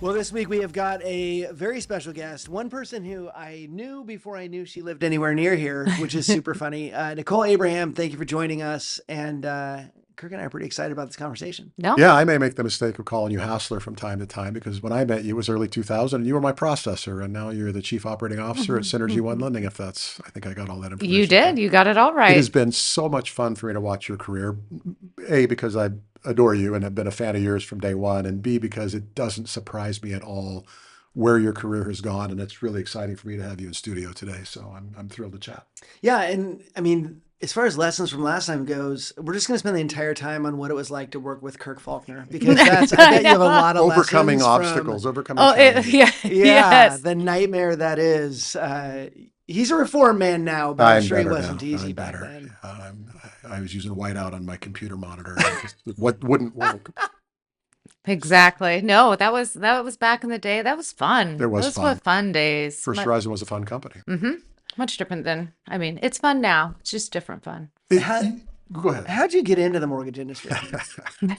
Well, this week we have got a very special guest, one person who I knew before I knew she lived anywhere near here, which is super funny. Nicole Abraham, thank you for joining us. And Kirk and I are pretty excited about this conversation. No? Yeah, I may make the mistake of calling you Hassler from time to time because when I met you it was early 2000 and you were my processor and now you're the chief operating officer at Synergy One Lending. If that's, I think I got all that information. You did. You got it all right. It has been so much fun for me to watch your career. A, because I adore you and have been a fan of yours from day one, and B, because it doesn't surprise me at all where your career has gone, and it's really exciting for me to have you in studio today. So I'm thrilled to chat. Yeah, and I mean, as far as lessons from last time goes, we're just going to spend the entire time on what it was like to work with Kirk Faulkner, because that's, I bet you have a lot of overcoming lessons obstacles, from, overcoming challenges. yeah, Yes. the nightmare that is. He's a reformed man now, but I'm sure he wasn't easy back then. I was using whiteout on my computer monitor. What wouldn't work? Exactly. No, that was back in the day. That was fun. Those were fun days. First Horizon was a fun company. Much different than, I mean, it's fun now. It's just different fun. Go ahead. How'd you get into the mortgage industry?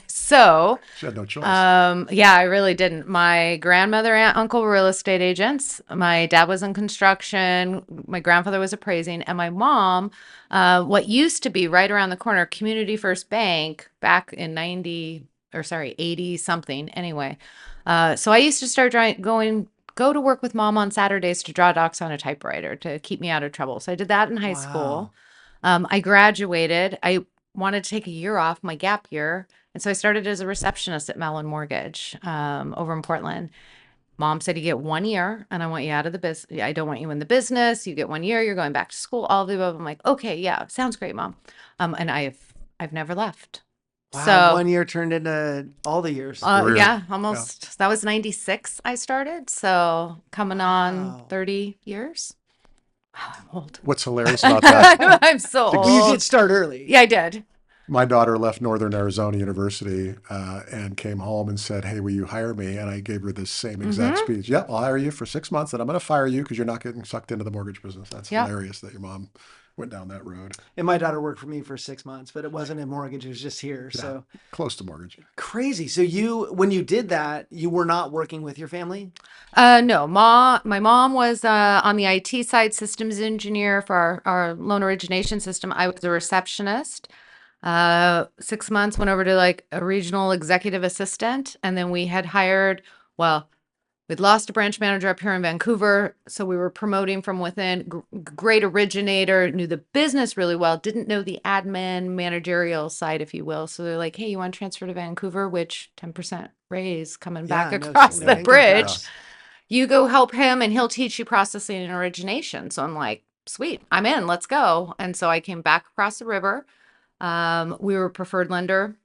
So, She had no choice. yeah, I really didn't. My grandmother, aunt, uncle were real estate agents. My dad was in construction. My grandfather was appraising. And my mom, what used to be right around the corner, Community First Bank, back in 80 something anyway. So I used to start go to work with mom on Saturdays to draw docs on a typewriter to keep me out of trouble. So I did that in high school. I graduated. I wanted to take a year off, my gap year. And so I started as a receptionist at Mellon Mortgage over in Portland. Mom said, you get 1 year and I want you out of the business. I don't want you in the business. You get 1 year, you're going back to school, all of the above. I'm like, okay, yeah, sounds great, Mom. And I've never left. Wow, So 1 year turned into all the years. yeah, almost. Yeah. That was 96 I started. So coming on 30 years. Wow, I'm old. What's hilarious about that? I'm so old. Well, you did start early. Yeah, I did. My daughter left Northern Arizona University and came home and said, hey, will you hire me? And I gave her this same exact speech. Yep, I'll hire you for 6 months and I'm going to fire you because you're not getting sucked into the mortgage business. That's hilarious that your mom went down that road. And my daughter worked for me for 6 months, but it wasn't in mortgage. It was just here. Yeah, so close to mortgage. Crazy. So when you did that, you were not working with your family? No, my mom was on the IT side, systems engineer for our loan origination system. I was a receptionist. 6 months, went over to like a regional executive assistant. And then we had hired, we'd lost a branch manager up here in Vancouver. So we were promoting from within, great originator, knew the business really well, didn't know the admin managerial side, if you will. So they're like, hey, you want to transfer to Vancouver, which 10% raise coming back across the bridge. Yeah. You go help him and he'll teach you processing and origination. So I'm like, sweet, I'm in, let's go. And so I came back across the river. We were a preferred lender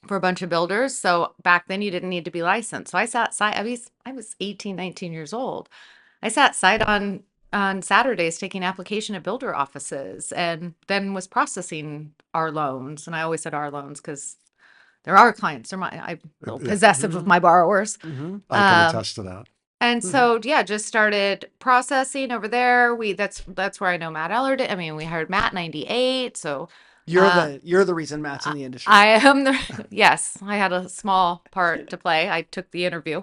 for a bunch of builders. So back then you didn't need to be licensed. So I sat side, I was 18, 19 years old. I sat side on Saturdays taking application at builder offices and then was processing our loans. And I always said our loans because they're our clients. They're I'm possessive of my borrowers. I can attest to that. And so, yeah, just started processing over there. That's where I know Matt Ellard. I mean, we hired Matt in 98. So you're the reason Matt's in the industry. I am yes, I had a small part to play. I took the interview.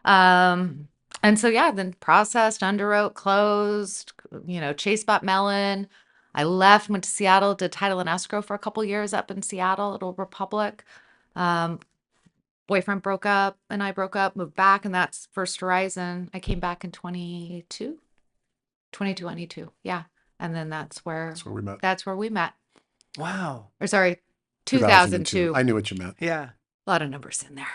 And so, yeah, then processed, underwrote, closed, chased bought Mellon. I left, went to Seattle, did title and escrow for a couple years up in Seattle at Old Republic. Boyfriend broke up and I broke up, moved back, and that's First Horizon. I came back in 2022. Yeah. And then that's where we met. That's where we met. Wow. Or sorry, 2002. I knew what you meant. Yeah. A lot of numbers in there.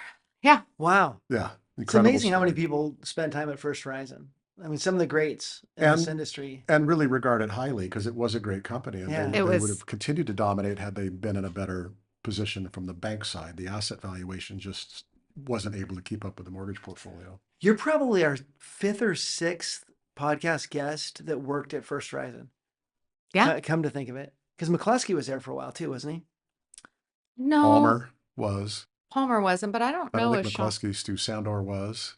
Yeah. Wow. Yeah. It's amazing how many people spend time at First Horizon. I mean, some of the greats in this industry. And really regarded highly because it was a great company. And they would have continued to dominate had they been in a better position from the bank side. The asset valuation just wasn't able to keep up with the mortgage portfolio. You're probably our 5th or 6th podcast guest that worked at First Horizon. Yeah. Come to think of it. Because McCluskey was there for a while too, wasn't he? No. Palmer wasn't, but I don't know if McCluskey. Stu Sandor was.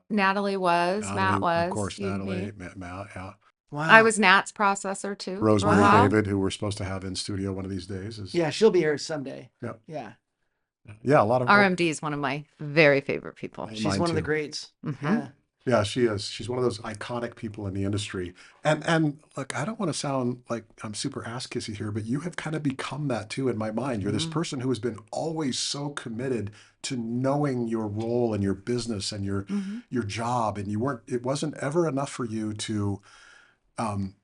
Natalie was. Matt was. Of course, Natalie. Matt, yeah. Wow. I was Nat's processor too. Rosemary David, who we're supposed to have in studio one of these days. Yeah, she'll be here someday. Yep. Yeah. Yeah, a lot of RMD is one of my very favorite people. Mine She's one of the too. greats. Mhm. Yeah. Yeah, she is. She's one of those iconic people in the industry. And look, I don't want to sound like I'm super ass kissy here, but you have kind of become that too in my mind. You're this Mhm. person who has been always so committed to knowing your role and your business and Mhm. your job, and it wasn't ever enough for you to um,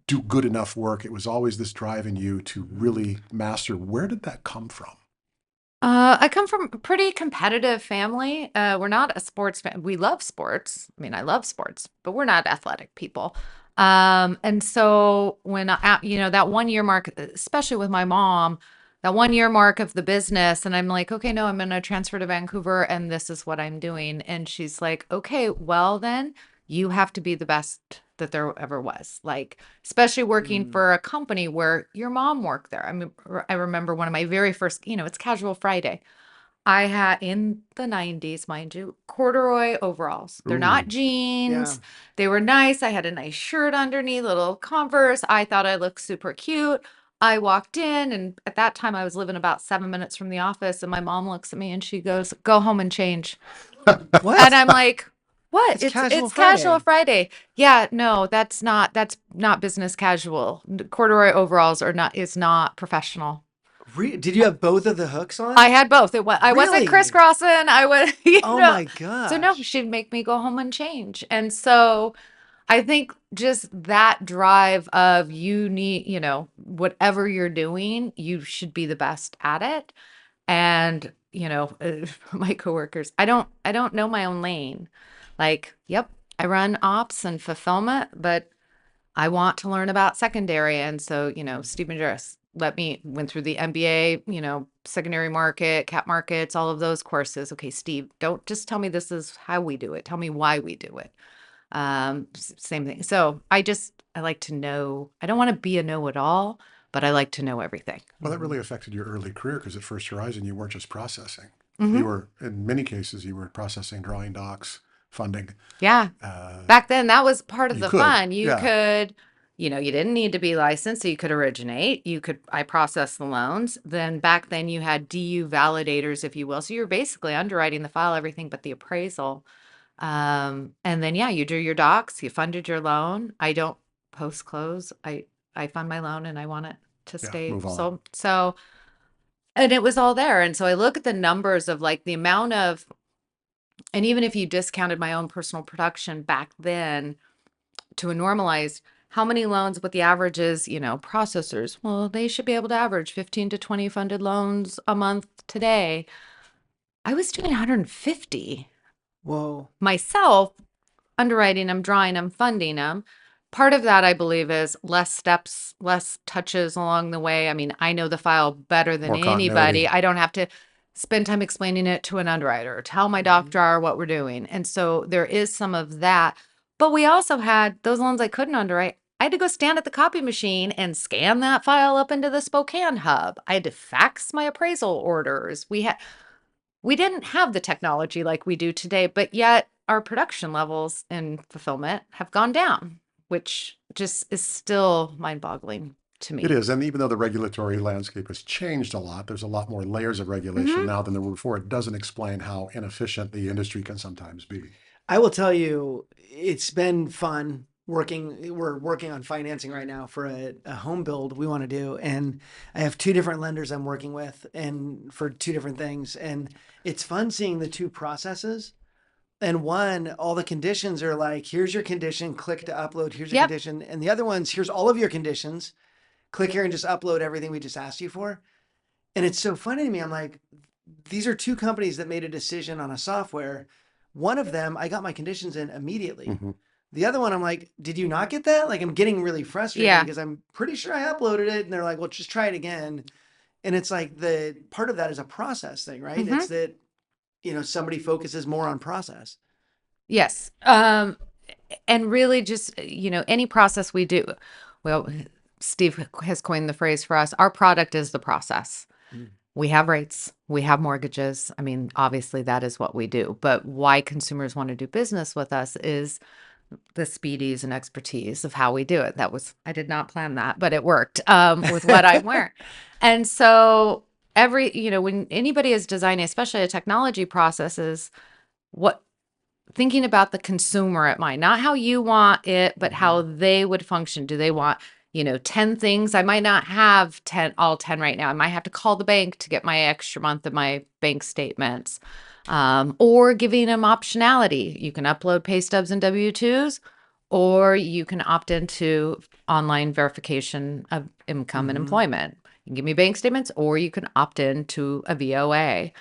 do good enough work. It was always this drive in you to really master. Where did that come from? I come from a pretty competitive family. We're not a sports fan. We love sports. I mean, I love sports, but we're not athletic people. And so when that 1 year mark, especially with my mom, that 1 year mark of the business, and I'm like, okay, no, I'm going to transfer to Vancouver, and this is what I'm doing. And she's like, okay, well then you have to be the best that there ever was. Like, especially working Mm. for a company where your mom worked there. I mean, I remember one of my very first, it's Casual Friday. I had in the 90s, mind you, corduroy overalls. They're Ooh. not jeans. Yeah. They were nice. I had a nice shirt underneath, little Converse. I thought I looked super cute. I walked in, and at that time I was living about 7 minutes from the office, and my mom looks at me and she goes, "Go home and change." And What? I'm like, "What? It's Casual It's Casual Friday. Friday." Yeah, no, that's not business casual. Corduroy overalls is not professional. Did you have both of the hooks on? I had both. I wasn't Really? crisscrossing. I was, Oh my So no, gosh. she'd make me go home and change. And so I think just that drive of you need, whatever you're doing, you should be the best at it. And, my coworkers, I don't know my own lane. Like, yep, I run ops and fulfillment, but I want to learn about secondary. And so, Steve Majerus went through the MBA, secondary market, cap markets, all of those courses. Okay, Steve, don't just tell me this is how we do it. Tell me why we do it. Same thing. So I like to know. I don't want to be a know-it-all, but I like to know everything. Well, that really affected your early career because at First Horizon, you weren't just processing. Hmm. You were, in many cases, you were processing drawing docs, funding. Yeah. Uh, Back then, that was part of you the could, fun. You yeah. could, you didn't need to be licensed, so you could originate. I processed the loans. Then back then you had DU validators, if you will. So you're basically underwriting the file, everything but the appraisal. And then, yeah, you drew your docs, you funded your loan. I don't post close. I fund my loan and I want it to Yeah, stay. move on. So, and it was all there. And so I look at the numbers of like the amount of, and even if you discounted my own personal production back then, to a normalized, how many loans, what the average is, processors, well, they should be able to average 15 to 20 funded loans a month today. I was doing 150 Whoa. myself, underwriting them, drawing them, funding them. Part of that, I believe, is less steps, less touches along the way. I mean, I know the file better than More anybody. continuity. I don't have to spend time explaining it to an underwriter or tell my doc drawer what we're doing. And so there is some of that. But we also had those loans I couldn't underwrite. I had to go stand at the copy machine and scan that file up into the Spokane hub. I had to fax my appraisal orders. We didn't have the technology like we do today, but yet our production levels in fulfillment have gone down, which just is still mind-boggling to It me. is. And even though the regulatory landscape has changed a lot, there's a lot more layers of regulation Mhm. now than there were before. It doesn't explain how inefficient the industry can sometimes be. I will tell you, it's been fun working. We're working on financing right now for a home build we want to do. And I have two different lenders I'm working with and for two different things. And it's fun seeing the two processes. And one, all the conditions are like, here's your condition, click to upload, here's your Yep. condition. And the other one's, here's all of your conditions, click here and just upload everything we just asked you for. And it's so funny to me. I'm like, these are two companies that made a decision on a software. One of them, I got my conditions in immediately. Mhm. The other one, I'm like, did you not get that? Like, I'm getting really frustrated Yeah. because I'm pretty sure I uploaded it. And they're like, well, just try it again. And it's like the part of that is a process thing, right? Mhm. It's that, somebody focuses more on process. Yes. And really just, any process we do. Well, Steve has coined the phrase for us, our product is the process. Mm. We have rates, we have mortgages. I mean, obviously that is what we do, but why consumers want to do business with us is the speedies and expertise of how we do it. I did not plan that, but it worked with what I'm wearing. And so when anybody is designing, especially a technology processes, thinking about the consumer at mind, not how you want it, but how they would function. Do they want, 10 things? I might not have all 10 right now. I might have to call the bank to get my extra month of my bank statements. Or giving them optionality. You can upload pay stubs and W-2s, or you can opt into online verification of income and employment. You can give me bank statements, or you can opt into a VOA.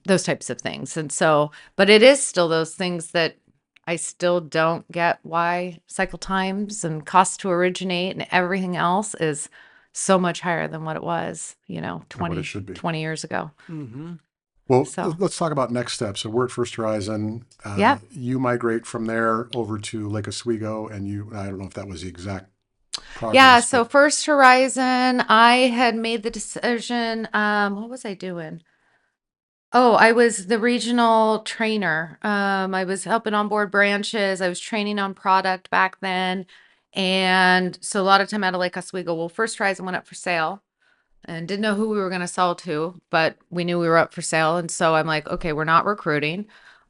Those types of things. And so, but it is still those things that I still don't get why cycle times and cost to originate and everything else is so much higher than what it was, what 20, it should be. 20 years ago. Well, So- let's talk about next steps. So we're at First Horizon. Yeah. You migrate from there over to Lake Oswego, and I don't know if that was the exact progress. Yeah. So First Horizon, I had made the decision. What was I doing? Oh, I was the regional trainer. I was helping onboard branches. I was training on product back then. And so a lot of time out of Lake Oswego. Well, First Horizon went up for sale and didn't know who we were going to sell to, but we knew we were up for sale. And so I'm like, okay, we're not recruiting.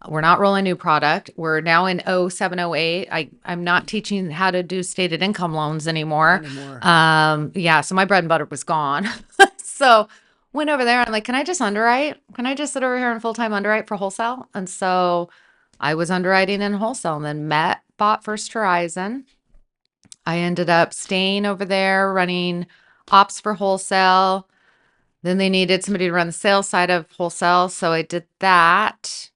We're not rolling new product. We're now in 0708. I'm not teaching how to do stated income loans anymore. Yeah, so my bread and butter was gone. So went over there and I'm like, can I just underwrite? Can I just sit over here and full-time underwrite for wholesale? And so I was underwriting in wholesale, and then bought First Horizon. I ended up staying over there running ops for wholesale. Then they needed somebody to run the sales side of wholesale, so I did that.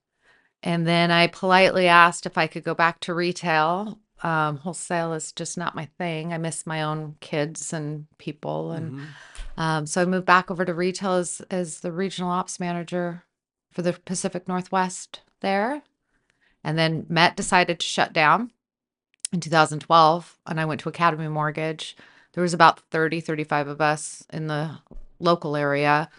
And then I politely asked if I could go back to retail. Wholesale is just not my thing. I miss my own kids and people. And so I moved back over to retail as the regional ops manager for the Pacific Northwest there. And then Met decided to shut down in 2012, and I went to Academy Mortgage. There was about 35 of us in the local area.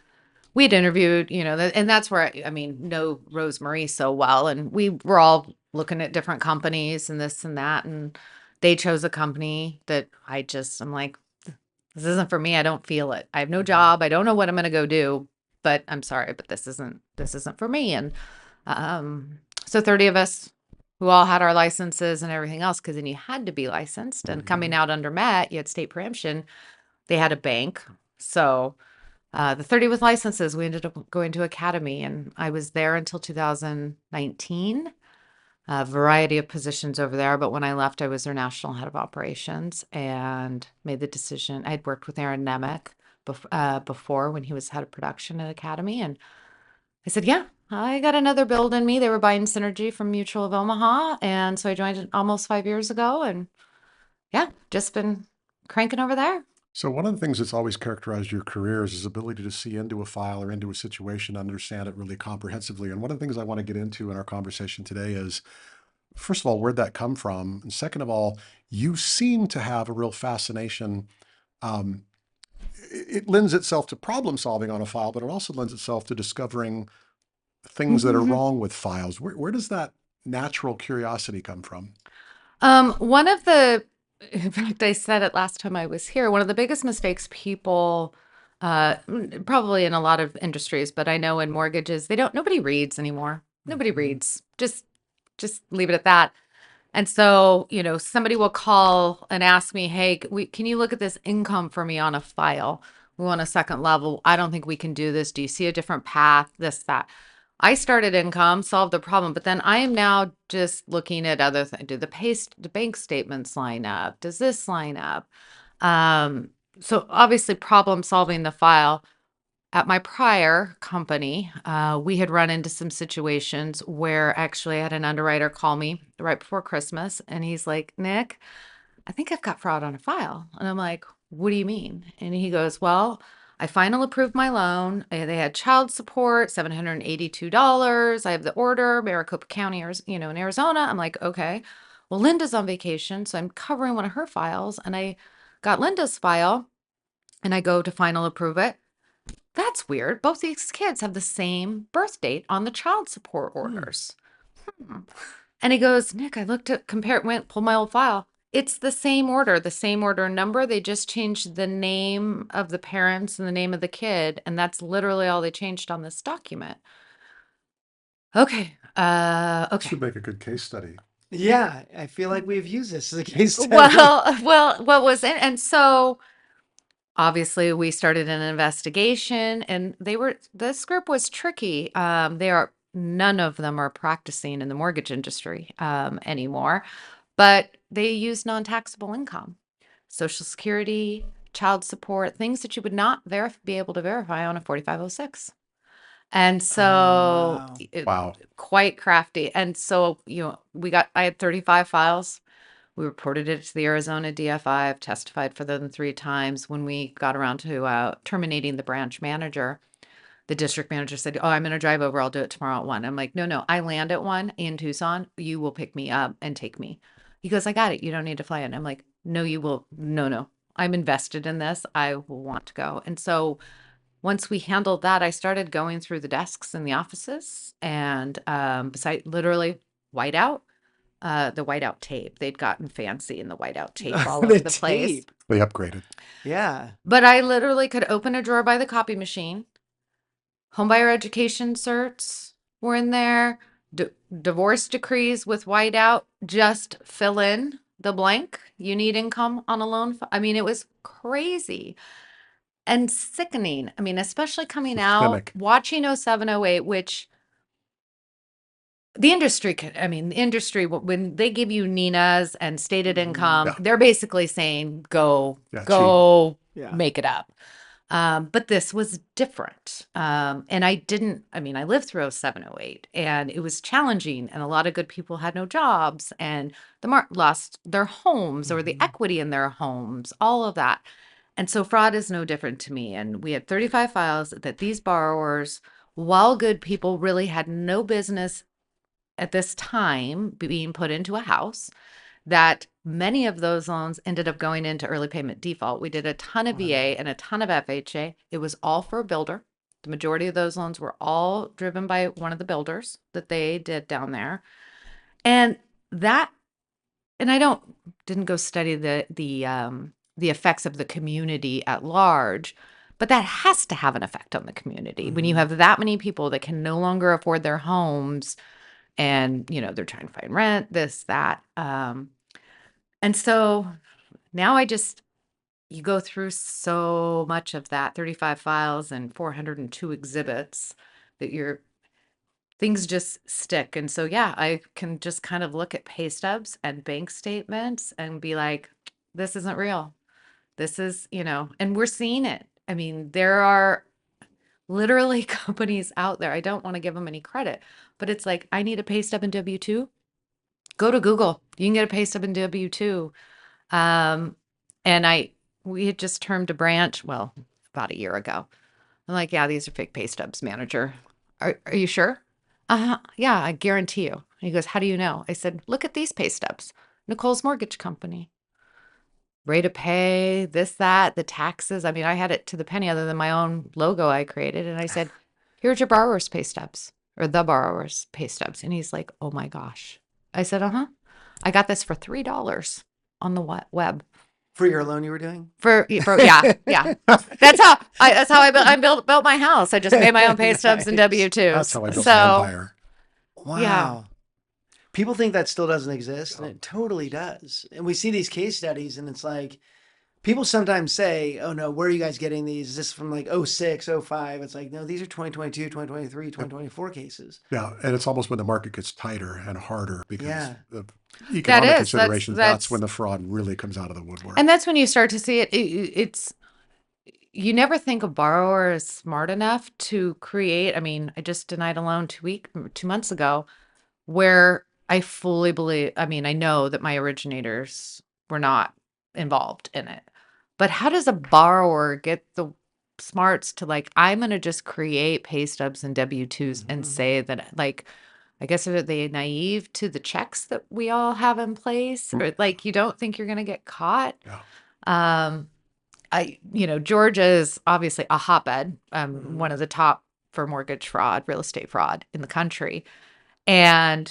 We'd interviewed, and that's where I know 𝗪𝗁 so well. And we were all looking at different companies and this and that. And they chose a company that I'm like, this isn't for me. I don't feel it. I have no job. I don't know what I'm going to go do, but I'm sorry, but this isn't for me. And so 30 of us who all had our licenses and everything else, because then you had to be licensed. And coming out under Met, you had state preemption. They had a bank. So the 30 with licenses, we ended up going to Academy, and I was there until 2019. A variety of positions over there, but when I left, I was their national head of operations and made the decision. I'd worked with Aaron Nemec before when he was head of production at Academy, and I said, yeah, I got another build in me. They were buying Synergy from Mutual of Omaha, and so I joined it almost 5 years ago, and yeah, just been cranking over there. So one of the things that's always characterized your career is ability to see into a file or into a situation, understand it really comprehensively. And one of the things I want to get into in our conversation today is, first of all, where'd that come from? And second of all, you seem to have a real fascination. It lends itself to problem solving on a file, but it also lends itself to discovering things that are wrong with files. Where does that natural curiosity come from? In fact, I said it last time I was here, one of the biggest mistakes people, probably in a lot of industries, but I know in mortgages, nobody reads anymore. Nobody reads. Just leave it at that. And so, somebody will call and ask me, hey, can you look at this income for me on a file? We want a second level. I don't think we can do this. Do you see a different path? This, that. I started income, solved the problem, but then I am now just looking at other things. Do the bank statements line up? Does this line up? So obviously problem solving the file. At my prior company, we had run into some situations where actually I had an underwriter call me right before Christmas, and he's like, Nick, I think I've got fraud on a file. And I'm like, what do you mean? And he goes, well, I final approved my loan. They had child support, $782. I have the order, Maricopa County, in Arizona. I'm like, okay. Well, Linda's on vacation, so I'm covering one of her files, and I got Linda's file, and I go to final approve it. That's weird. Both these kids have the same birth date on the child support orders. And he goes, Nick, I looked at, pulled my old file. It's the same order number. They just changed the name of the parents and the name of the kid, and that's literally all they changed on this document. Okay. Okay. Should make a good case study. Yeah, I feel like we've used this as a case study. Well, what was it? And so obviously we started an investigation, and this group was tricky. None of them are practicing in the mortgage industry anymore, but they use non-taxable income, Social Security, child support, things that you would not be able to verify on a 4506. And so wow. Wow. quite crafty. And so, I had 35 files. We reported it to the Arizona DFI. I've testified for them 3 times. When we got around to terminating the branch manager, the district manager said, "Oh, I'm going to drive over. I'll do it tomorrow at 1." I'm like, no, I land at 1 in Tucson. You will pick me up and take me. He goes, "I got it. You don't need to fly in." I'm like, "No, you will. No. I'm invested in this. I will want to go." And so once we handled that, I started going through the desks in the offices, and beside literally whiteout, the whiteout tape. They'd gotten fancy in the whiteout tape all over the place. tape. They upgraded. Yeah. But I literally could open a drawer by the copy machine. Homebuyer education certs were in there. Divorce decrees with whiteout. Just fill in the blank. You need income on a loan. I mean, it was crazy and sickening. I mean, especially coming out, Systemic. watching 07, 08, which the industry when they give you Ninas and stated income, Yeah. they're basically saying, go Yeah. make it up. But this was different. And I lived through 07, 08, and it was challenging, and a lot of good people had no jobs, and lost their homes or the equity in their homes, all of that. And so fraud is no different to me. And we had 35 files that these borrowers, while good people, really had no business at this time being put into a house, that many of those loans ended up going into early payment default. We did a ton of VA and a ton of FHA. It was all for a builder. The majority of those loans were all driven by one of the builders that they did down there. And I didn't go study the effects of the community at large, but that has to have an effect on the community. When you have that many people that can no longer afford their homes, and they're trying to find rent, this, that. And so now you go through so much of that, 35 files and 402 exhibits, that things just stick. And so, yeah, I can just kind of look at pay stubs and bank statements and be like, this isn't real. This is, and we're seeing it. I mean, there are literally companies out there. I don't want to give them any credit, but it's like, I need a pay stub in W-2. Go to Google. You can get a pay stub in W-2. And we had just termed a branch, well, about a year ago. I'm like, yeah, these are fake pay stubs, manager. Are you sure? Yeah, I guarantee you. He goes, how do you know? I said, look at these pay stubs. Nicole's mortgage company. Rate of pay, this, that, the taxes. I mean, I had it to the penny other than my own logo I created. And I said, here's your borrower's pay stubs, or the borrower's pay stubs. And he's like, oh my gosh. I said, I got this for $3 on the web. For your loan you were doing? For yeah. That's how I built my house. I just made my own pay stubs and W-2s. That's how I built my empire. Wow. Yeah. People think that still doesn't exist, and it totally does. And we see these case studies, and it's like, people sometimes say, oh no, where are you guys getting these? Is this from like 06, 05? It's like, no, these are 2022, 2023, 2024 cases. Yeah. And it's almost when the market gets tighter and harder because Yeah. of economic is. considerations. That's That's when the fraud really comes out of the woodwork. And that's when you start to see it. You never think a borrower is smart enough to create. I mean, I just denied a loan 2 months ago where I fully believe, I know that my originators were not involved in it. But how does a borrower get the smarts to like, I'm going to just create pay stubs and W-2s and say that, like, I guess, are they naive to the checks that we all have in place? Or like, you don't think you're going to get caught? Yeah. Georgia is obviously a hotbed, one of the top for mortgage fraud, real estate fraud in the country. And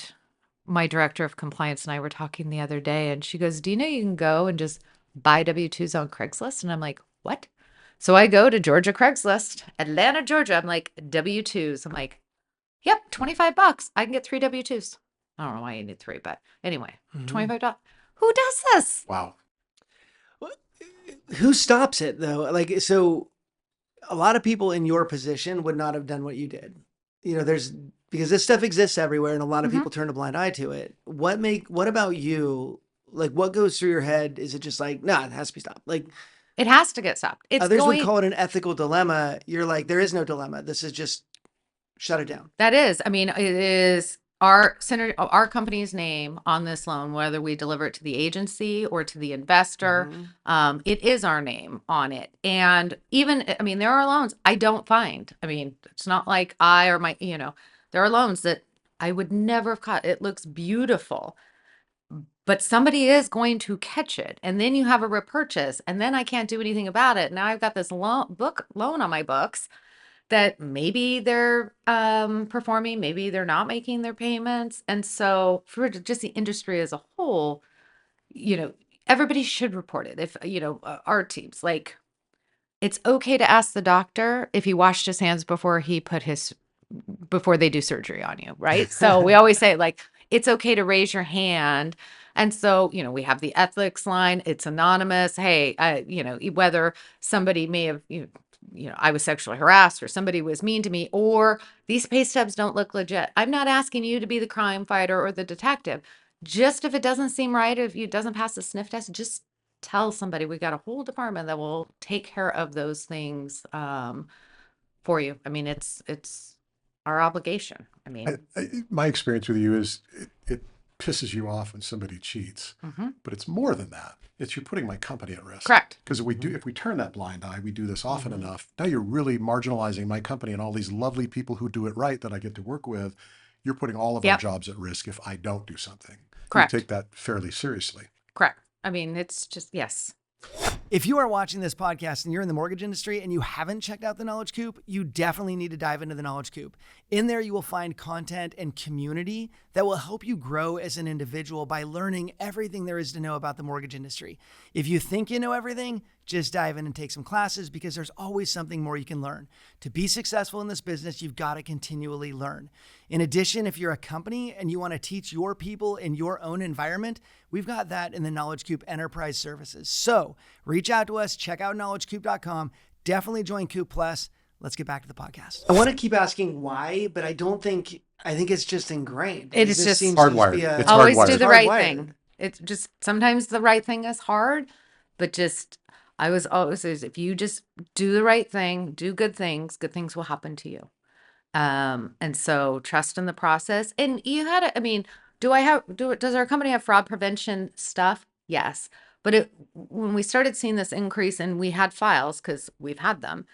my director of compliance and I were talking the other day, and she goes, "Do you know you can go and just buy W-2s on Craigslist?" And I'm like, "What?" So I go to Georgia Craigslist, Atlanta, Georgia. I'm like, W-2s. I'm like, "Yep, $25. I can get 3 W-2s." I don't know why you need 3, but anyway, $25. Who does this? Wow. Who stops it though? Like, so a lot of people in your position would not have done what you did. Because this stuff exists everywhere and a lot of people turn a blind eye to it. What about you? Like, what goes through your head? Is it just like, nah, it has to be stopped? Like, It has to get stopped. It's others would going. call it an ethical dilemma. You're like, there is no dilemma. This is just shut it down. That is, I mean, it is our company's name on this loan, whether we deliver it to the agency or to the investor. It is our name on it. And even, I mean, there are loans I don't find. I mean, it's not like I or my, there are loans that I would never have caught. It looks beautiful, but somebody is going to catch it. And then you have a repurchase, and then I can't do anything about it. Now I've got this loan on my books that maybe they're performing, maybe they're not making their payments. And so for just the industry as a whole, everybody should report it. If, our teams, like, it's okay to ask the doctor if he washed his hands before they do surgery on you, right? So we always say, like, it's okay to raise your hand. And so, we have the ethics line, it's anonymous. Hey, whether somebody may have, I was sexually harassed or somebody was mean to me, or these pay stubs don't look legit. I'm not asking you to be the crime fighter or the detective. Just if it doesn't seem right, if it doesn't pass the sniff test, just tell somebody. We got a whole department that will take care of those things for you. I mean, it's our obligation. I mean, My experience with you is it pisses you off when somebody cheats, but it's more than that. It's you're putting my company at risk. Correct. Because if we turn that blind eye, we do this often enough. Now you're really marginalizing my company and all these lovely people who do it right that I get to work with. You're putting all of our jobs at risk if I don't do something. Correct. You take that fairly seriously. Correct. I mean, it's just, yes. If you are watching this podcast and you're in the mortgage industry and you haven't checked out the Knowledge Coop, you definitely need to dive into the Knowledge Coop. In there, you will find content and community that will help you grow as an individual by learning everything there is to know about the mortgage industry. If you think you know everything, just dive in and take some classes because there's always something more you can learn. To be successful in this business, you've got to continually learn. In addition, if you're a company and you want to teach your people in your own environment, we've got that in the Knowledge Coop Enterprise Services. So reach out to us, check out knowledgecoop.com. Definitely join Coop Plus. Let's get back to the podcast. I want to keep asking why, but I think it's just ingrained. It is just hardwired. It's always hardwired. do the right Hardwired. thing. It's just sometimes the right thing is hard, but just I was always says if you just do the right thing, do good things will happen to you. And so trust in the process. And you had I mean, does our company have fraud prevention stuff? Yes. But when we started seeing this increase and we had files, because we've had them,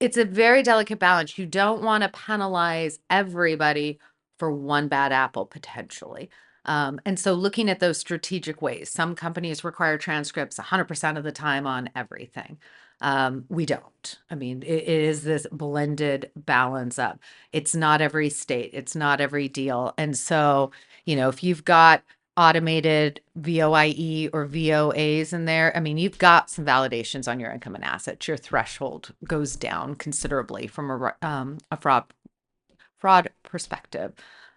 it's a very delicate balance. You don't want to penalize everybody for one bad apple potentially. And so looking at those strategic ways, some companies require transcripts 100% of the time on everything. We don't. I mean, it is this blended balance up. It's not every state, it's not every deal. And so, if you've got automated VOIE or VOAs in there, I mean, you've got some validations on your income and assets. Your threshold goes down considerably from a fraud perspective.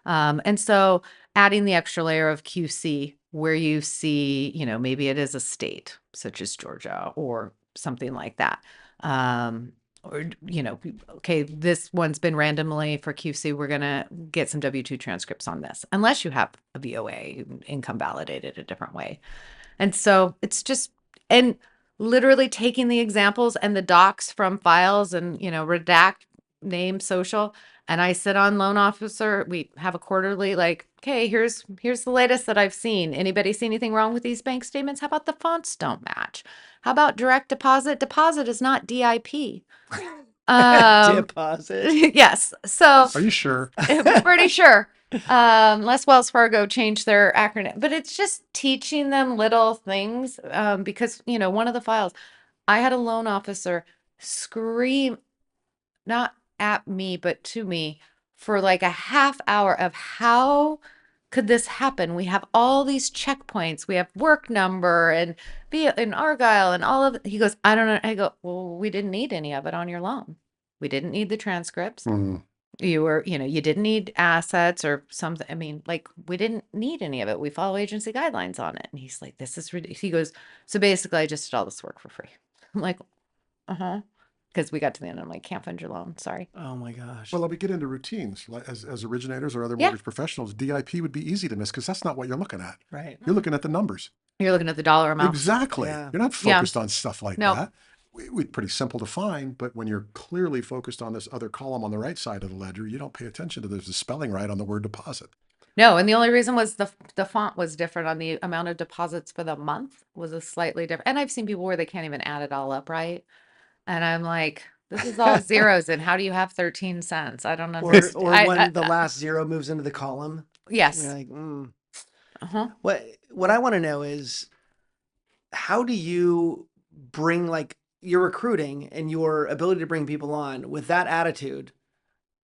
And so adding the extra layer of QC where you see, maybe it is a state such as Georgia or something like that. Or, okay, this one's been randomly for QC. We're going to get some W-2 transcripts on this, unless you have a VOA income validated a different way. And so it's just, and literally taking the examples and the docs from files and, redact name, social, and I sit on loan officer. We have a quarterly, like, okay, here's the latest that I've seen. Anybody see anything wrong with these bank statements? How about the fonts don't match? How about direct deposit? Deposit is not DIP. Deposit. Yes. So Are you sure? I'm pretty sure. Unless Wells Fargo changed their acronym, but it's just teaching them little things. Because, one of the files, I had a loan officer scream, not at me, but to me for like a half hour of how could this happen? We have all these checkpoints. We have work number and be in Argyle and all of it. He goes, I don't know. I go, well, we didn't need any of it on your loan. We didn't need the transcripts. You were, you didn't need assets or something. I mean, like, we didn't need any of it. We follow agency guidelines on it. And he's like, this is ridiculous. He goes, so basically I just did all this work for free. I'm like, because we got to the end. I'm like, can't fund your loan. Sorry. Oh my gosh. Well, let me get into routines. Like as originators or other Yeah. mortgage professionals, DIP would be easy to miss because that's not what you're looking at. Right. You're looking at the numbers. You're looking at the dollar amount. Exactly. Yeah. You're not Yeah. focused on stuff like No. that. It's pretty simple to find, but when you're clearly focused on this other column on the right side of the ledger, you don't pay attention to there's a spelling right on the word deposit. No, and the only reason was the font was different on the amount of deposits for the month was a slightly different. And I've seen people where they can't even add it all up right. And I'm like, this is all zeros. And how do you have 13 cents? I don't Or understand. when the last zero moves into the column. Yes. You're like, Uh-huh. What I want to know is, how do you bring, like, your recruiting and your ability to bring people on with that attitude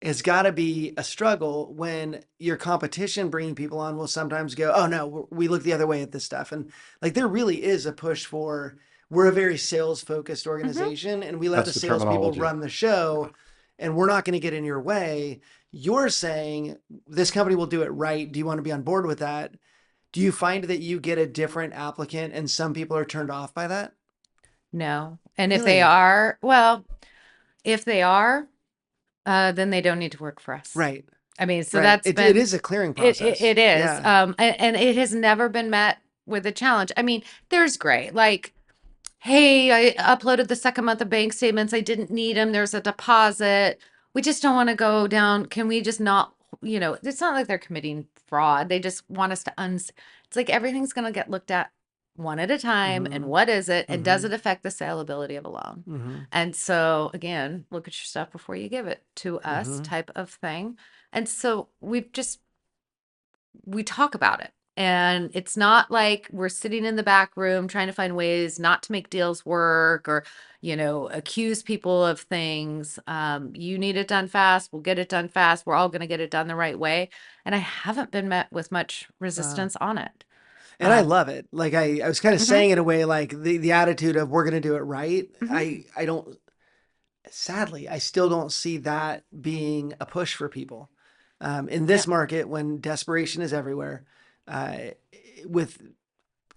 has got to be a struggle when your competition bringing people on will sometimes go, oh no, we look the other way at this stuff. And like, there really is a push for, we're a very sales focused organization and we let That's the the salespeople terminology. run the show and we're not going to get in your way. You're saying this company will do it right. Do you want to be on board with that? Do you find that you get a different applicant and some people are turned off by that? No. And if Really? they are, well, if they are, then they don't need to work for us. Right. I mean, so Right. that's it, been, it is a clearing process. it is. Yeah. And it has never been met with a challenge. I mean, there's great, like, hey, I uploaded the second month of bank statements. I didn't need them. There's a deposit. We just don't want to go down. Can we just not, it's not like they're committing fraud. They just want us to it's like everything's going to get looked at one at a time. And what is it? And does it affect the saleability of a loan? And so again, look at your stuff before you give it to us type of thing. And so we talk about it. And it's not like we're sitting in the back room trying to find ways not to make deals work or, accuse people of things. You need it done fast. We'll get it done fast. We're all going to get it done the right way. And I haven't been met with much resistance on it. And I love it. Like I was kind of saying in a way, like the attitude of we're going to do it right. I don't, sadly, I still don't see that being a push for people in this market when desperation is everywhere. With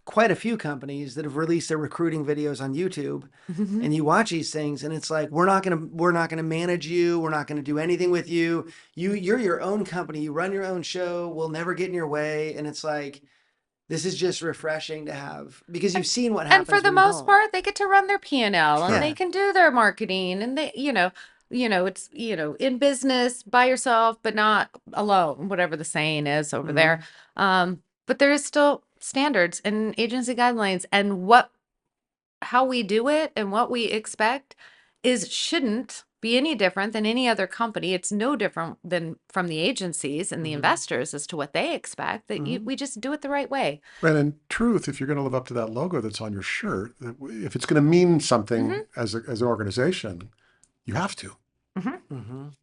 quite a few companies that have released their recruiting videos on YouTube, and you watch these things, and it's like we're not gonna manage you. We're not gonna do anything with you. You're your own company. You run your own show. We'll never get in your way. And it's like, this is just refreshing to have because you've seen what happens. And for the when you most don't. part, they get to run their P&L and Sure. they can do their marketing and they, it's, in business by yourself, but not alone, whatever the saying is over there. But there is still standards and agency guidelines and how we do it and what we expect shouldn't be any different than any other company. It's no different than from the agencies and the investors as to what they expect, that we just do it the right way. And in truth, if you're going to live up to that logo that's on your shirt, if it's going to mean something as an organization, you have to.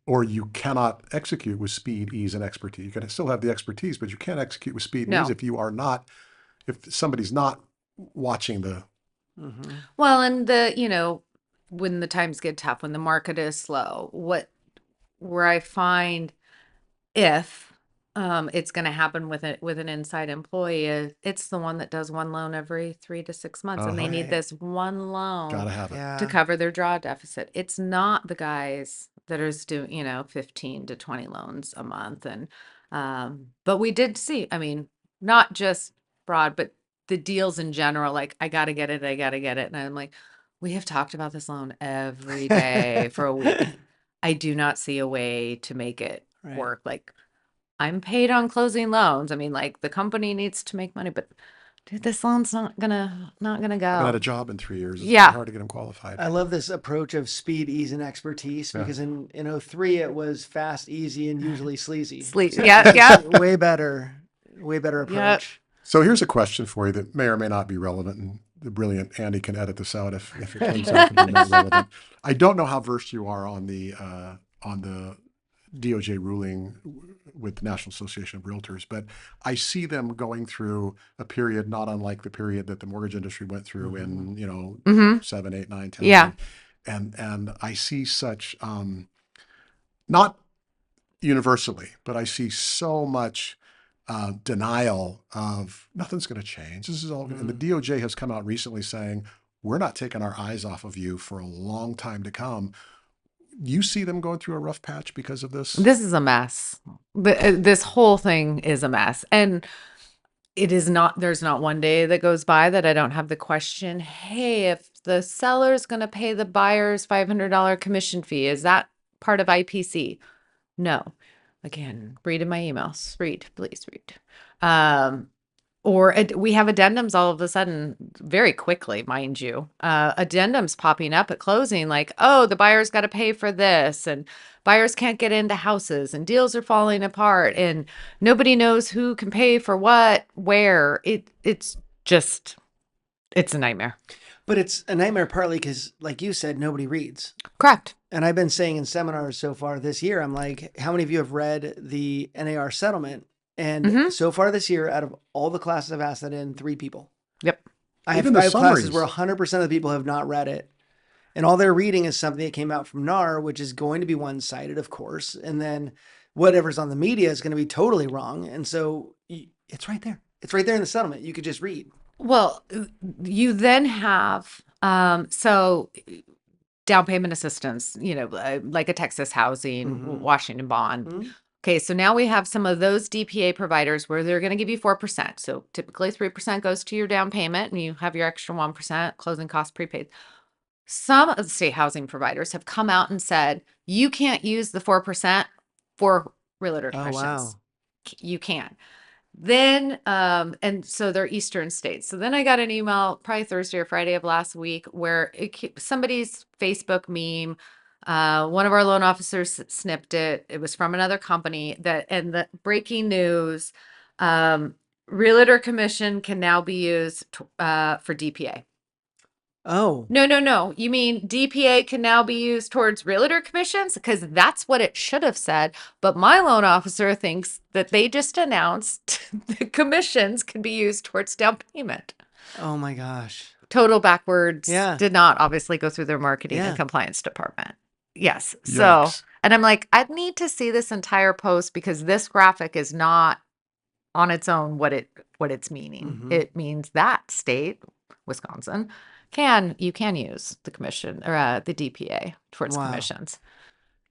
Or you cannot execute with speed, ease, and expertise. You can still have the expertise, but you can't execute with speed and No. ease if somebody's not watching the. Well, and when the times get tough, when the market is slow, where I find if it's going to happen with an inside employee, it's the one that does one loan every 3 to 6 months, and they need Right. this one loan Gotta have it. Yeah. to cover their draw deficit. It's not the guys that are doing 15 to 20 loans a month. And but we did see, I mean, not just broad, but the deals in general, like I gotta get it. And I'm like, we have talked about this loan every day for a week. I do not see a way to make it Right. work. Like, I'm paid on closing loans. I mean, like, the company needs to make money, but dude, this loan's not gonna I haven't had a go. job in 3 years. It's Yeah. hard to get them qualified. I love this approach of speed, ease, and expertise Yeah. because in 03 it was fast, easy, and usually sleazy. Yeah. Way better approach. So here's a question for you that may or may not be relevant, and the brilliant Andy can edit this out if it turns out to be not relevant. I don't know how versed you are on the DOJ ruling with the National Association of Realtors, but I see them going through a period not unlike the period that the mortgage industry went through in, you know, Mm-hmm. 7, 8, 9, 10, Yeah. 11. And I see such, not universally, but I see so much denial of nothing's going to change. This is all, and the DOJ has come out recently saying, we're not taking our eyes off of you for a long time to come. You see them going through a rough patch because of this? This is a mess. This whole thing is a mess. And it is not, there's not one day that goes by that I don't have the question, hey, if the seller's going to pay the buyer's $500 commission fee, is that part of IPC? No. Again, read in my emails. Read, please read. Or we have addendums all of a sudden, very quickly, mind you. Addendums popping up at closing like, oh, the buyer's got to pay for this, and buyers can't get into houses, and deals are falling apart, and nobody knows who can pay for what, where. It's a nightmare. But it's a nightmare partly because, like you said, nobody reads. Correct. And I've been saying in seminars so far this year, I'm like, how many of you have read the NAR settlement? And so far this year, out of all the classes I've asked that in, 3 people. Yep. I have classes where 100% of the people have not read it. And all they're reading is something that came out from NAR, which is going to be one-sided, of course. And then whatever's on the media is going to be totally wrong. And so it's right there. It's right there in the settlement. You could just read. Well, you then have, so down payment assistance, you know, like a Texas Housing, Washington Bond. Okay, so now we have some of those DPA providers where they're going to give you 4%. So typically 3% goes to your down payment and you have your extra 1% closing costs prepaid. Some of the state housing providers have come out and said, you can't use the 4% for realtor commissions. Oh, wow. You can. Then, and so they're Eastern states. So then I got an email probably Thursday or Friday of last week where somebody's Facebook meme, one of our loan officers snipped it. It was from another company and the breaking news, realtor commission can now be used for DPA. Oh. No. You mean DPA can now be used towards realtor commissions? Because that's what it should have said. But my loan officer thinks that they just announced the commissions can be used towards down payment. Oh my gosh. Total backwards. Yeah. Did not obviously go through their marketing and compliance department. Yes. So, Yikes. and I'm like, I need to see this entire post because this graphic is not on its own what it's meaning. It means that state, Wisconsin, you can use the commission or the DPA towards commissions.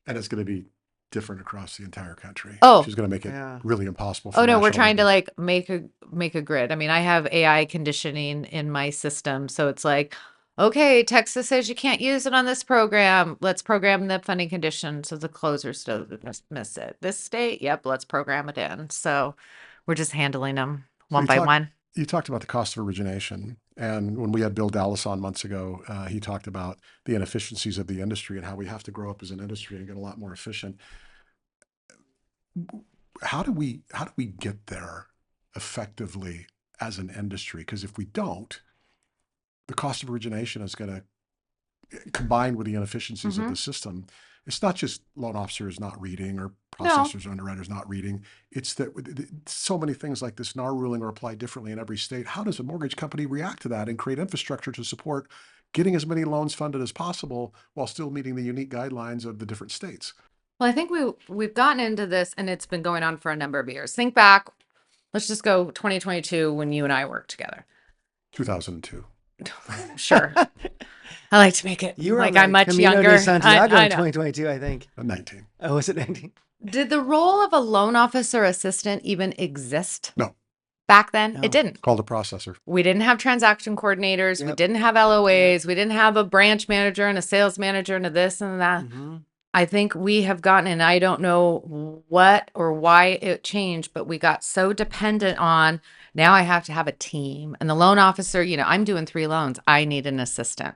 And it's going to be different across the entire country. Oh. She's going to make it really impossible for Oh no, we're national trying to lenders. like make a grid. I mean, I have AI conditioning in my system, so it's like, okay, Texas says you can't use it on this program. Let's program the funding conditions so the closers don't miss it. This state, yep, let's program it in. So we're just handling them one by one. You talked about the cost of origination. And when we had Bill Dallas on months ago, he talked about the inefficiencies of the industry and how we have to grow up as an industry and get a lot more efficient. How do we get there effectively as an industry? Because if we don't, the cost of origination is going to, combined with the inefficiencies of the system, it's not just loan officers not reading or processors or underwriters not reading. It's that so many things like this NAR ruling are applied differently in every state. How does a mortgage company react to that and create infrastructure to support getting as many loans funded as possible while still meeting the unique guidelines of the different states? Well, I think we've gotten into this and it's been going on for a number of years. Think back, let's just go 2022 when you and I worked together. 2002. Sure. I like to make it You were like on I'm much Camino younger. de Santiago I in know. 2022, I think. 19. Oh, was it 19? Did the role of a loan officer assistant even exist? No. Back then? No. It didn't. Called a processor. We didn't have transaction coordinators. We Yep. didn't have LOAs. We didn't have a branch manager and a sales manager and a this and that. I think we have gotten, and I don't know what or why it changed, but we got so dependent on now I have to have a team. And the loan officer, you know, I'm doing 3 loans. I need an assistant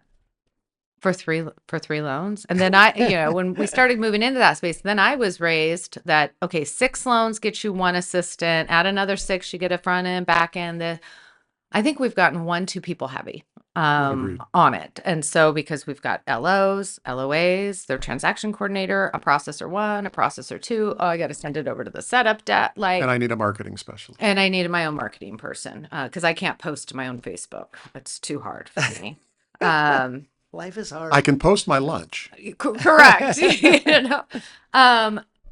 for three loans. And then I, you know, when we started moving into that space, then I was raised that, okay, 6 loans get you 1 assistant, add another 6, you get a front end, back end. I think we've gotten 1, 2 people heavy Agreed. on it. And so because we've got LOs, LOAs, their transaction coordinator, a processor 1, a processor 2, oh, I got to send it over to the setup debt. Like, And I need a marketing specialist. and I needed my own marketing person because I can't post to my own Facebook. It's too hard for me. Life is hard. I can post my lunch. Correct. You know?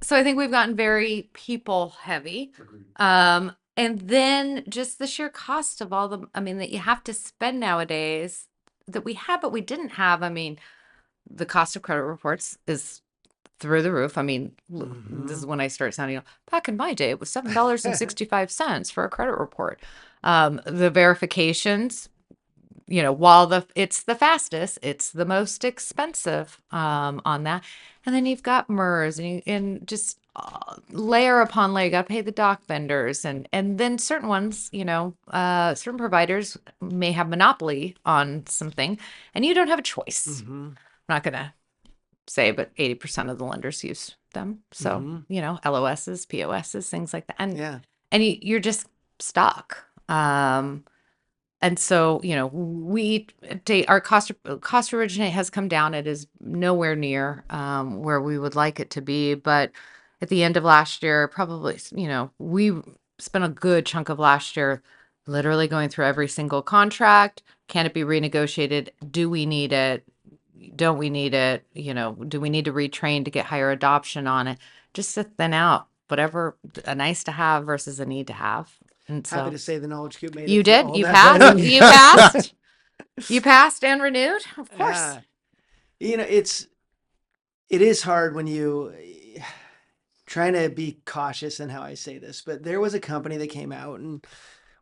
So I think we've gotten very people heavy. And then just the sheer cost of all the, I mean, that you have to spend nowadays that we have, but we didn't have. I mean, the cost of credit reports is through the roof. I mean, this is when I start sounding, back in my day, it was $7.65 for a credit report. The verifications, you know, while it's the fastest, it's the most expensive on that. And then you've got MERS and just layer upon layer. You got to pay the doc vendors, and then certain ones, you know, certain providers may have monopoly on something, and you don't have a choice. I'm not gonna say, but 80% of the lenders use them. So you know, LOSs, POSs, things like that, and you're just stuck. And so, you know, our cost to originate has come down. It is nowhere near where we would like it to be. But at the end of last year, probably, you know, we spent a good chunk of last year literally going through every single contract. Can it be renegotiated? Do we need it? Don't we need it? You know, do we need to retrain to get higher adoption on it? Just to thin out whatever a nice to have versus a need to have. And so, happy to say the Knowledge Cube made you it through did. all You that passed. vetting. You passed. You passed and renewed. Of course. Yeah. You know, it is hard when you trying to be cautious in how I say this, but there was a company that came out, and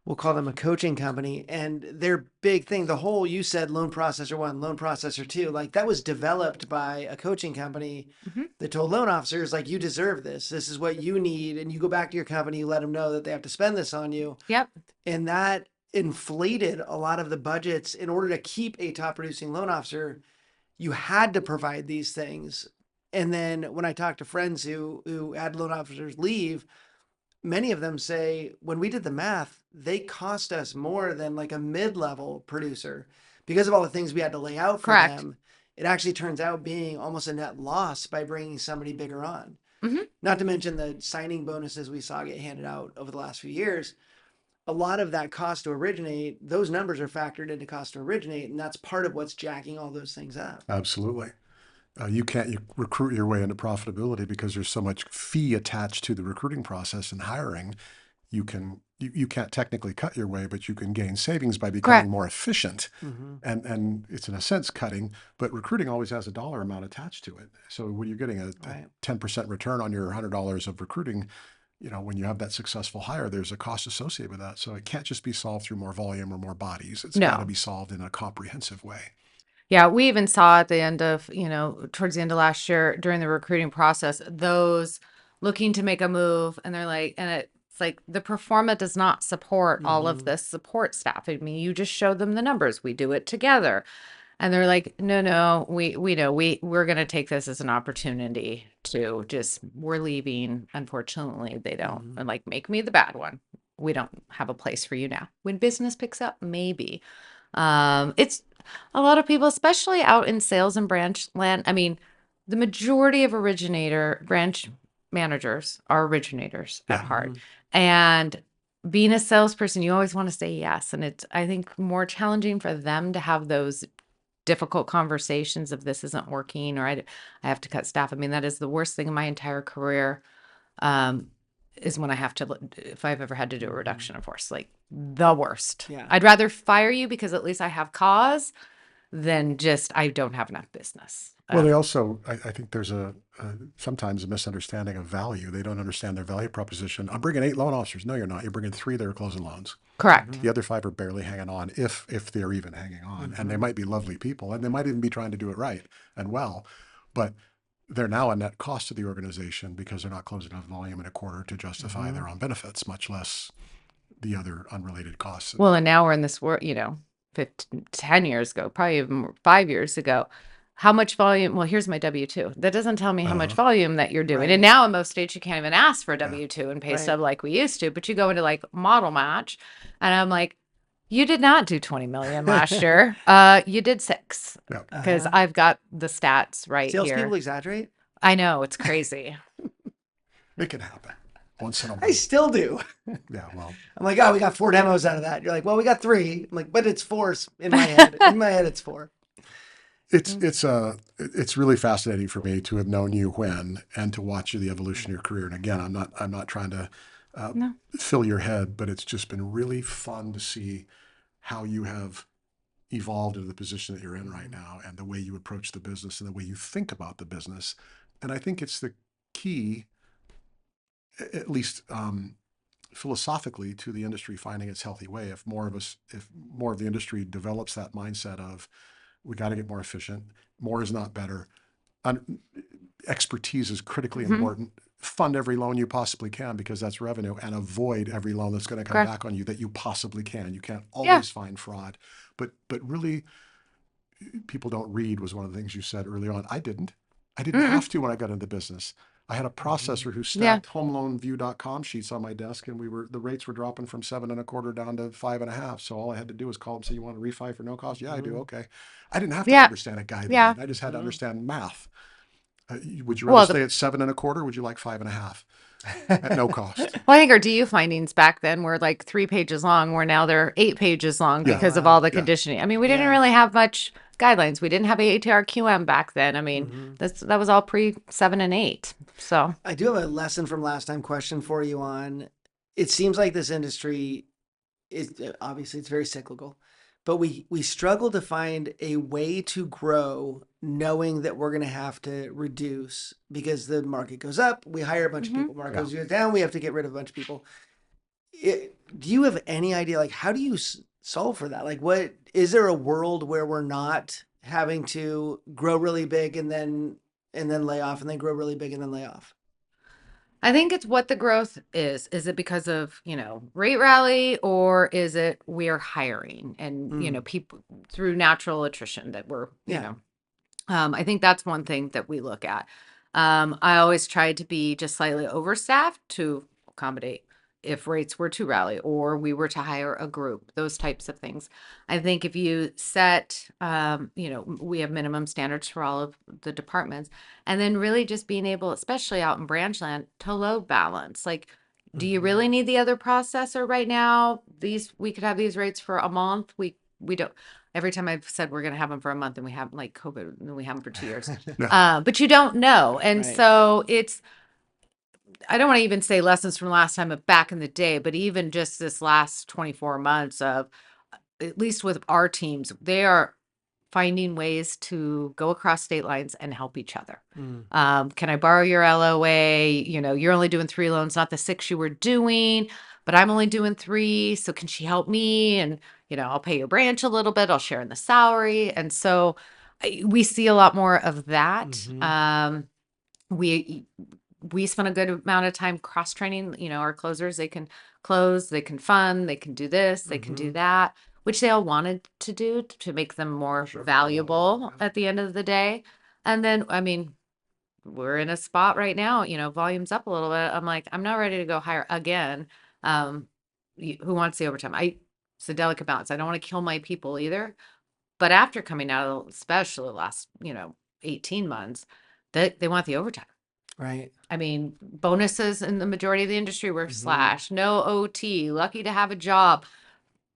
we'll call them a coaching company, and their big thing, the whole, you said loan processor 1, loan processor 2, like that was developed by a coaching company that told loan officers, like, you deserve this. This is what you need. And you go back to your company, you let them know that they have to spend this on you. Yep. And that inflated a lot of the budgets. In order to keep a top producing loan officer, you had to provide these things. And then when I talk to friends who had loan officers leave, many of them say, when we did the math, they cost us more than like a mid-level producer because of all the things we had to lay out for Correct. them. It actually turns out being almost a net loss by bringing somebody bigger on. Not to mention the signing bonuses we saw get handed out over the last few years. A lot of that cost to originate, those numbers are factored into cost to originate, and that's part of what's jacking all those things up. Absolutely. You can't recruit your way into profitability because there's so much fee attached to the recruiting process and hiring. You can't technically cut your way, but you can gain savings by becoming more efficient. And it's in a sense cutting, but recruiting always has a dollar amount attached to it. So when you're getting a 10% return on your $100 of recruiting, you know, when you have that successful hire, there's a cost associated with that. So it can't just be solved through more volume or more bodies. It's got to be solved in a comprehensive way. Yeah, we even saw at the end of, you know, towards the end of last year during the recruiting process, those looking to make a move, and they're like, and it's like the pro forma does not support all of this support staff. I mean, you just show them the numbers. We do it together. And they're like, no, we know we're going to take this as an opportunity to just, we're leaving. Unfortunately, they don't. And like, make me the bad one. We don't have a place for you now. When business picks up, maybe. It's a lot of people, especially out in sales and branch land. I mean, the majority of branch managers are originators at heart. And being a salesperson, you always want to say yes. And it's, I think, more challenging for them to have those difficult conversations of this isn't working, or I have to cut staff. I mean, that is the worst thing in my entire career, is when I have to, if I've ever had to do a reduction in force, like the worst. I'd rather fire you because at least I have cause than just, I don't have enough business. Well, they also, I think there's sometimes a misunderstanding of value. They don't understand their value proposition. I'm bringing 8 loan officers. No, you're not. You're bringing 3 that are closing loans. Correct. The other 5 are barely hanging on, if they're even hanging on. And they might be lovely people, and they might even be trying to do it right and well, but they're now a net cost to the organization because they're not closing enough volume in a quarter to justify their own benefits, much less the other unrelated costs. Well, and now we're in this world, you know, 10 years ago, probably even 5 years ago. How much volume? Well, here's my W-2. That doesn't tell me how much volume that you're doing. And now in most states, you can't even ask for a W-2 and pay stub like we used to. But you go into like model match, and I'm like, You did not do 20 million last year. You did 6 Yeah. because I've got the stats right Salespeople here. exaggerate. I know, it's crazy. It can happen once in a I while. still do. Yeah, well, I'm like, oh, we got 4 demos out of that. You're like, well, we got 3. I'm like, but it's 4 in my head. In my head, it's 4. it's really fascinating for me to have known you when and to watch the evolution of your career. And again, I'm not trying to No. fill your head, but it's just been really fun to see how you have evolved into the position that you're in right now, and the way you approach the business and the way you think about the business. And I think it's the key, at least philosophically, to the industry finding its healthy way. If more of the industry develops that mindset of, we got to get more efficient, more is not better, expertise is critically important, fund every loan you possibly can because that's revenue, and avoid every loan that's going to come Correct. back on you that you possibly can. You can't always find fraud, but really, people don't read was one of the things you said early on. I didn't have to when I got into business. I had a processor who stacked homeloanview.com sheets on my desk, and the rates were dropping from 7.25% down to 5.5%. So all I had to do was call them, say, you want to refi for no cost? Yeah, I do. Okay. I didn't have to understand a guide. Yeah. I just had to understand math. Would you Well, rather stay at 7.25%? Or would you like 5.5% at no cost? Well, I think our DU findings back then were like 3 pages long, where now they're 8 pages long Yeah. because of Wow. all the Yeah. conditioning. I mean, we didn't Yeah. really have much guidelines. We didn't have ATR-QM back then. I mean, that was all pre 7 and 8. So I do have a lesson from last time question for you on, it seems like this industry is obviously it's very cyclical, but we struggle to find a way to grow knowing that we're going to have to reduce because the market goes up, we hire a bunch of people, market goes down, we have to get rid of a bunch of people. Do you have any idea, like, how do you solve for that? Like, what is there a world where we're not having to grow really big and then lay off, and then grow really big and then lay off? I think it's what the growth is. Is it because of, rate rally, or is it we're hiring and, people through natural attrition that we're, I think that's one thing that we look at. I always tried to be just slightly overstaffed to accommodate if rates were to rally or we were to hire a group, those types of things. I think if you set, we have minimum standards for all of the departments, and then really just being able, especially out in branch land, to load balance. Like, do you really need the other processor right now? We could have these rates for a month. We don't. Every time I've said we're going to have them for a month, and we have, like COVID, and we have them for 2 years. But you don't know. And Right. so I don't want to even say lessons from last time, but back in the day, but even just this last 24 months of, at least with our teams, they are finding ways to go across state lines and help each other. Can I borrow your LOA? You're only doing 3 loans, not the 6 you were doing, but I'm only doing 3. So can she help me? And, I'll pay your branch a little bit. I'll share in the salary. And so we see a lot more of that. We spend a good amount of time cross training, our closers. They can close, they can fund, they can do this, they can do that, which they all wanted to do to make them more valuable at the end of the day. And then, I mean, we're in a spot right now, volume's up a little bit. I'm like, I'm not ready to go hire again. Who wants the overtime? It's a delicate balance. I don't want to kill my people either. But after coming out, especially the last, 18 months, they want the overtime. Right. I mean, bonuses in the majority of the industry were slashed, no OT, lucky to have a job.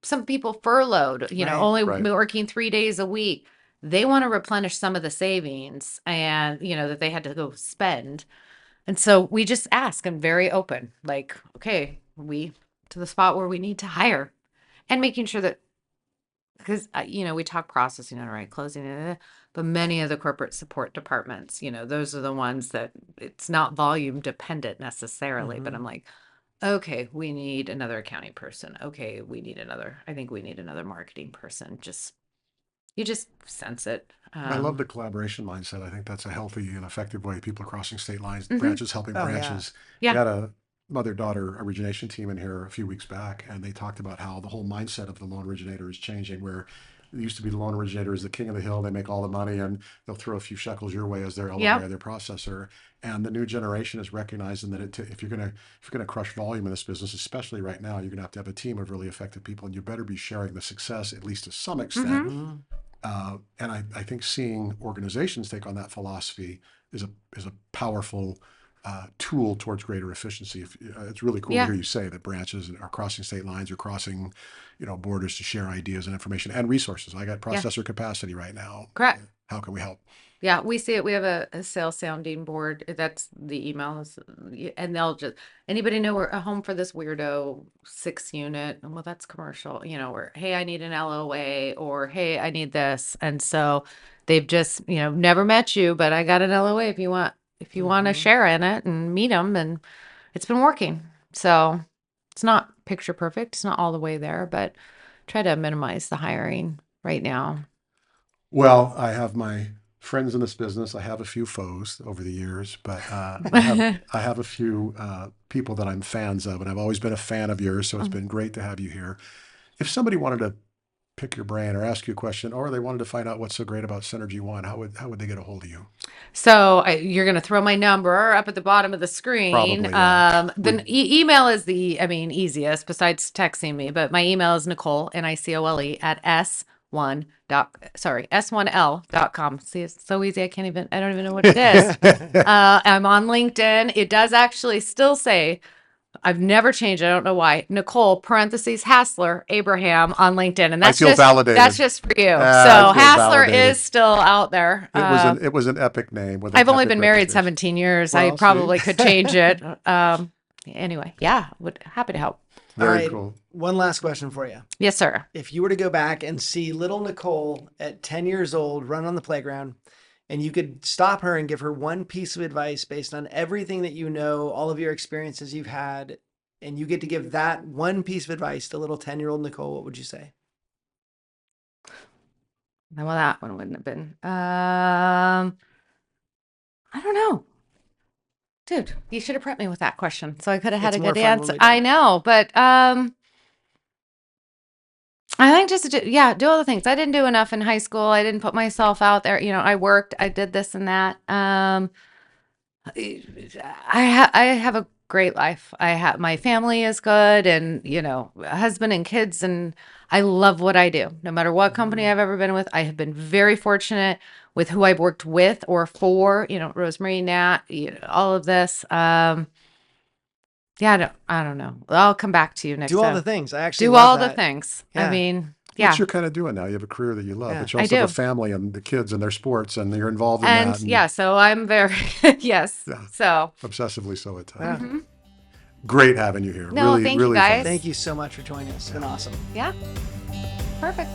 Some people furloughed, only working 3 days a week. They want to replenish some of the savings and, that they had to go spend. And so we just ask and very open, like, okay, we to the spot where we need to hire, and making sure that, because, we talk processing, right, closing, but many of the corporate support departments, those are the ones that it's not volume dependent necessarily, but I'm like, okay, we need another accounting person. Okay, I think we need another marketing person. You just sense it. I love the collaboration mindset. I think that's a healthy and effective way. People are crossing state lines, branches helping branches. Yeah. We had a mother-daughter origination team in here a few weeks back, and they talked about how the whole mindset of the loan originator is changing, where It used to be the loan originator is the king of the hill. They make all the money and they'll throw a few shekels your way as their LOA Yep. or their processor. And the new generation is recognizing that if you're gonna crush volume in this business, especially right now, you're gonna have to have a team of really effective people, and you better be sharing the success at least to some extent. And I think seeing organizations take on that philosophy is a powerful tool towards greater efficiency. It's really cool to Yeah. hear you say that branches are crossing state lines or crossing, borders to share ideas and information and resources. I got processor capacity right now. Correct. How can we help? Yeah, we see it. We have a sales sounding board. That's the email, and they'll just, anybody know we're a home for this weirdo 6 unit? Well, that's commercial, or hey, I need an LOA, or hey, I need this. And so they've just, never met you, but I got an LOA if you want to share in it and meet them, and it's been working. So it's not picture perfect. It's not all the way there, but try to minimize the hiring right now. Well, I have my friends in this business. I have a few foes over the years, but I have a few people that I'm fans of, and I've always been a fan of yours. So it's been great to have you here. If somebody wanted to pick your brain or ask you a question, or they wanted to find out what's so great about Synergy One, how would they get a hold of you? So you're going to throw my number up at the bottom of the screen. Probably, yeah. The email is easiest besides texting me, but my email is Nicole, Nicole, at s1l.com. See, it's so easy. I don't even know what it is. I'm on LinkedIn. It does actually still say, I've never changed. I don't know why. Nicole parentheses Hassler Abraham on LinkedIn, and I feel validated. That's just for you. So I feel Hassler validated. is still out there. It was an epic name. With an I've only epic been married reputation. 17 years. Well, I probably see. could change it. Anyway, yeah, happy to help. All Very right, cool. one last question for you. Yes, sir. If you were to go back and see little Nicole at 10 years old run on the playground, and you could stop her and give her one piece of advice based on everything that you know, all of your experiences you've had, and you get to give that one piece of advice to little 10-year-old Nicole, what would you say? Well, that one wouldn't have been. I don't know. Dude, you should have prepped me with that question, so I could have had It's a more good fun when answer. we I don't. know, but I think just do all the things. I didn't do enough in high school. I didn't put myself out there. I worked. I did this and that. I have a great life. My family is good, and a husband and kids, and I love what I do. No matter what company I've ever been with, I have been very fortunate with who I've worked with or for. Rosemary, Nat, all of this. Yeah, I don't know. I'll come back to you next Do all time. the things. I actually Do love all the that. things. Yeah. I mean, yeah. Which you're kind of doing now. You have a career that you love, Yeah. but you I also have do. a family and the kids and their sports, and you're involved in And that. yeah, so I'm very, yes. Yeah. So, Obsessively so at Yeah. times. Great having you here. No, really, thank you, really guys. fun. Thank you so much for joining us. It's been awesome. yeah. Perfect.